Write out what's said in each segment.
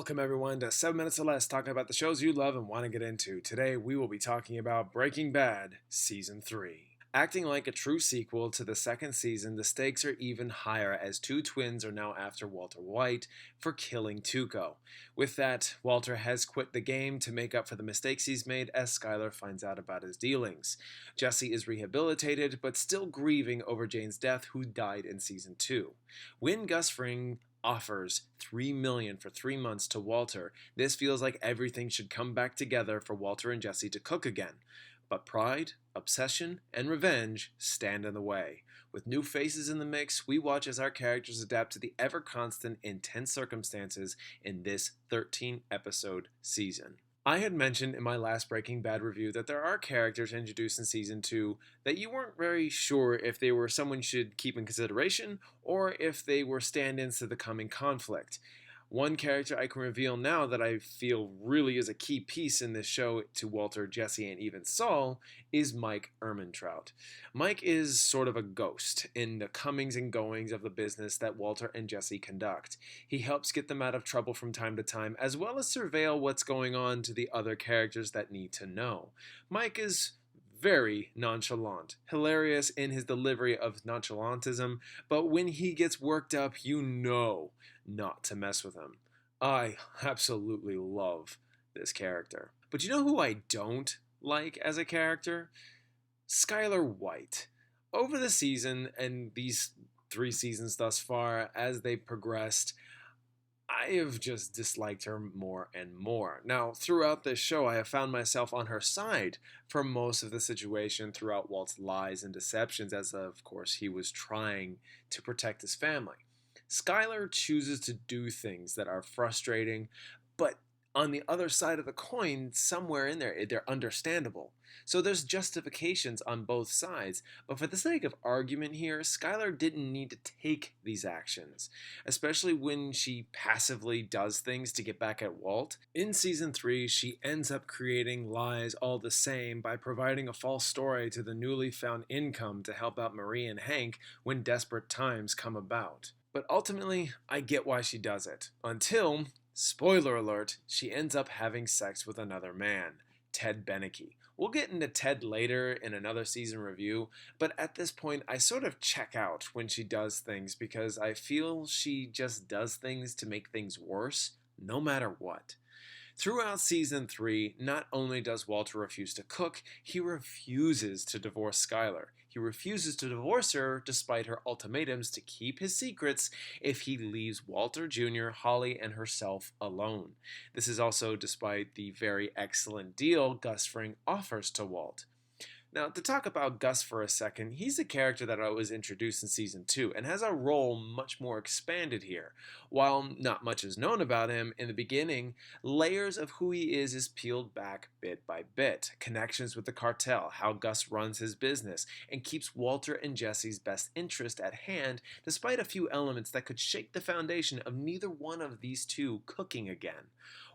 Welcome everyone to 7 Minutes or Less, talking about the shows you love and want to get into. Today we will be talking about Breaking Bad Season 3. Acting like a true sequel to the second season, the stakes are even higher as two twins are now after Walter White for killing Tuco. With that, Walter has quit the game to make up for the mistakes he's made as Skyler finds out about his dealings. Jesse is rehabilitated but still grieving over Jane's death, who died in Season 2. When Gus Fring offers $3 million for 3 months to Walter, this feels like everything should come back together for Walter and Jesse to cook again. But pride, obsession, and revenge stand in the way. With new faces in the mix, we watch as our characters adapt to the ever-constant, intense circumstances in this 13-episode season. I had mentioned in my last Breaking Bad review that there are characters introduced in Season 2 that you weren't very sure if they were someone you should keep in consideration or if they were stand-ins to the coming conflict. One character I can reveal now that I feel really is a key piece in this show to Walter, Jesse, and even Saul is Mike Ehrmantraut. Mike is sort of a ghost in the comings and goings of the business that Walter and Jesse conduct. He helps get them out of trouble from time to time, as well as surveil what's going on to the other characters that need to know. Mike is very nonchalant, hilarious in his delivery of nonchalantism, but when he gets worked up, you know not to mess with him. I absolutely love this character. But you know who I don't like as a character? Skyler White. Over the season, and these 3 seasons thus far, as they progressed, I have just disliked her more and more. Now, throughout this show, I have found myself on her side for most of the situation throughout Walt's lies and deceptions, as of course he was trying to protect his family. Skyler chooses to do things that are frustrating, but on the other side of the coin, somewhere in there, they're understandable. So there's justifications on both sides, but for the sake of argument here, Skyler didn't need to take these actions, especially when she passively does things to get back at Walt. In Season 3, she ends up creating lies all the same by providing a false story to the newly found income to help out Marie and Hank when desperate times come about. But ultimately, I get why she does it. Until, spoiler alert, she ends up having sex with another man, Ted Beneke. We'll get into Ted later in another season review, but at this point I sort of check out when she does things because I feel she just does things to make things worse, no matter what. Throughout Season 3, not only does Walter refuse to cook, he refuses to divorce Skyler. He refuses to divorce her despite her ultimatums to keep his secrets if he leaves Walter Jr., Holly, and herself alone. This is also despite the very excellent deal Gus Fring offers to Walt. Now, to talk about Gus for a second, he's a character that was introduced in Season 2 and has a role much more expanded here. While not much is known about him, in the beginning, layers of who he is peeled back bit by bit. Connections with the cartel, how Gus runs his business, and keeps Walter and Jesse's best interest at hand, despite a few elements that could shake the foundation of neither one of these two cooking again.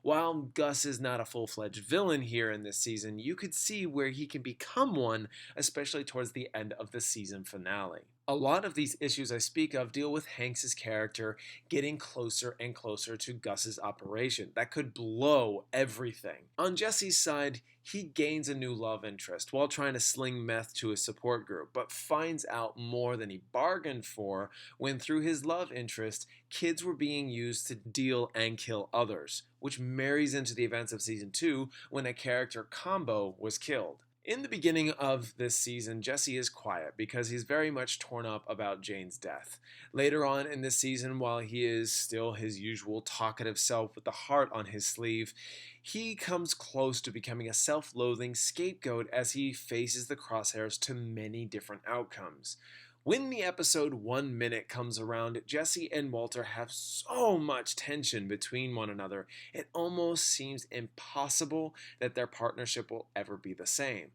While Gus is not a full-fledged villain here in this season, you could see where he can become one, especially towards the end of the season finale. A lot of these issues I speak of deal with Hanks' character getting closer and closer to Gus's operation that could blow everything. On Jesse's side, he gains a new love interest while trying to sling meth to his support group, but finds out more than he bargained for when through his love interest, kids were being used to deal and kill others, which marries into the events of Season 2 when a character combo was killed. In the beginning of this season, Jesse is quiet because he's very much torn up about Jane's death. Later on in this season, while he is still his usual talkative self with the heart on his sleeve, he comes close to becoming a self-loathing scapegoat as he faces the crosshairs to many different outcomes. When the episode 1 minute comes around, Jesse and Walter have so much tension between one another, it almost seems impossible that their partnership will ever be the same.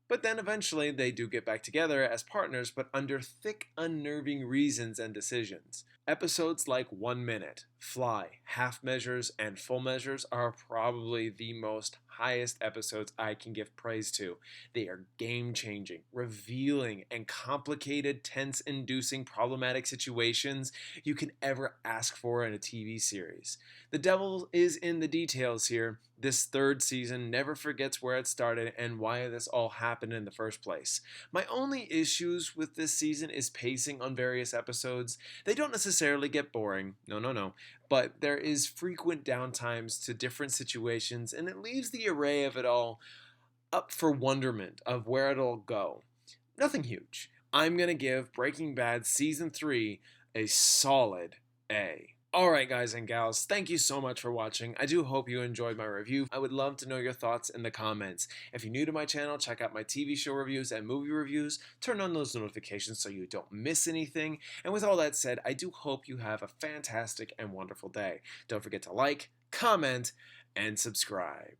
But then eventually they do get back together as partners, but under thick, unnerving reasons and decisions. Episodes like 1 Minute, Fly, Half Measures, and Full Measures are probably the most highest episodes I can give praise to. They are game-changing, revealing, and complicated, tense-inducing, problematic situations you can ever ask for in a TV series. The devil is in the details here. This third season never forgets where it started and why this all happened in the first place. My only issues with this season is pacing on various episodes. They don't necessarily get boring, no, but there is frequent downtimes to different situations, and it leaves the array of it all up for wonderment of where it'll go. Nothing huge. I'm going to give Breaking Bad Season 3 a solid A. Alright guys and gals, thank you so much for watching. I do hope you enjoyed my review. I would love to know your thoughts in the comments. If you're new to my channel, check out my TV show reviews and movie reviews. Turn on those notifications so you don't miss anything. And with all that said, I do hope you have a fantastic and wonderful day. Don't forget to like, comment, and subscribe.